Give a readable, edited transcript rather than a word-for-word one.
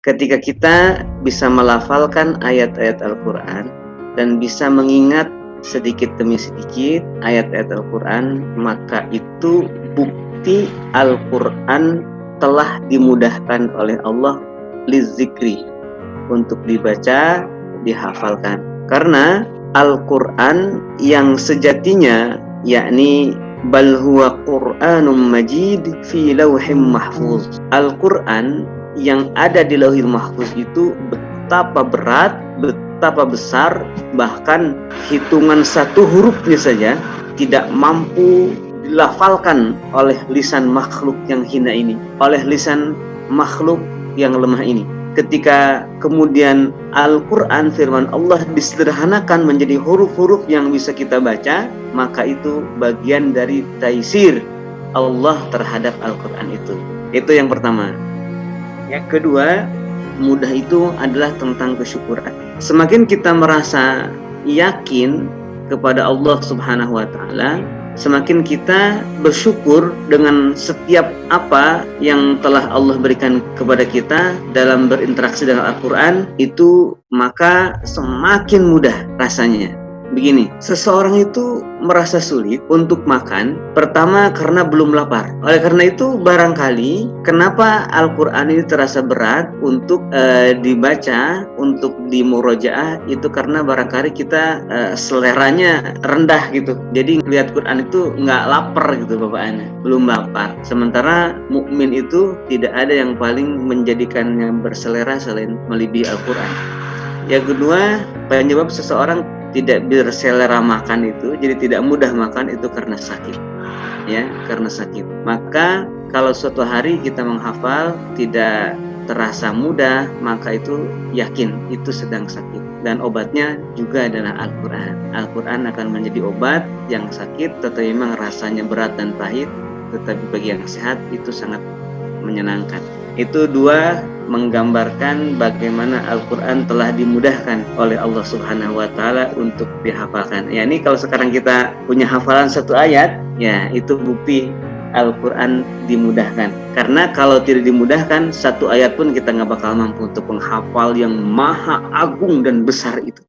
Ketika kita bisa melafalkan ayat-ayat Al-Quran dan bisa mengingat sedikit demi sedikit ayat-ayat Al-Quran, maka itu bukti Al-Quran telah dimudahkan oleh Allah lizikri, untuk dibaca, dihafalkan. Karena Al-Quran yang sejatinya, yakni bal huwa Qur'anum majid fi lauhim mahfuz. Al-Quran yang ada di Lauhil Mahfuz itu betapa berat, betapa besar, bahkan hitungan satu hurufnya saja tidak mampu dilafalkan oleh lisan makhluk yang hina ini, oleh lisan makhluk yang lemah ini. Ketika kemudian Al-Quran firman Allah disederhanakan menjadi huruf-huruf yang bisa kita baca, maka itu bagian dari taisir Allah terhadap Al-Quran itu. Itu yang pertama. Yang kedua, mudah itu adalah tentang kesyukuran. Semakin kita merasa yakin kepada Allah Subhanahu wa Ta'ala, semakin kita bersyukur dengan setiap apa yang telah Allah berikan kepada kita dalam berinteraksi dengan Al-Quran itu, maka semakin mudah rasanya. Begini, seseorang itu merasa sulit untuk makan, pertama karena belum lapar. Oleh karena itu barangkali kenapa Al-Quran ini terasa berat untuk dibaca, untuk dimurojaah, itu karena barangkali kita seleranya rendah gitu. Jadi lihat Quran itu nggak lapar gitu Bapak Ana, belum lapar. Sementara mukmin itu tidak ada yang paling menjadikannya berselera selain melebihi Al-Quran. Yang kedua, penyebab seseorang tidak berselera makan itu, jadi tidak mudah makan, itu karena sakit, ya, karena sakit. Maka kalau suatu hari kita menghafal tidak terasa mudah, maka itu yakin itu sedang sakit, dan obatnya juga adalah Al-Quran. Al-Quran akan menjadi obat yang sakit, tetapi memang rasanya berat dan pahit, tetapi bagi yang sehat itu sangat menyenangkan. Itu dua menggambarkan bagaimana Al-Quran telah dimudahkan oleh Allah Subhanahu wa Ta'ala untuk dihafalkan. Ya, ini kalau sekarang kita punya hafalan satu ayat, ya itu bukti Al-Quran dimudahkan. Karena kalau tidak dimudahkan, satu ayat pun kita nggak bakal mampu untuk menghafal yang maha agung dan besar itu.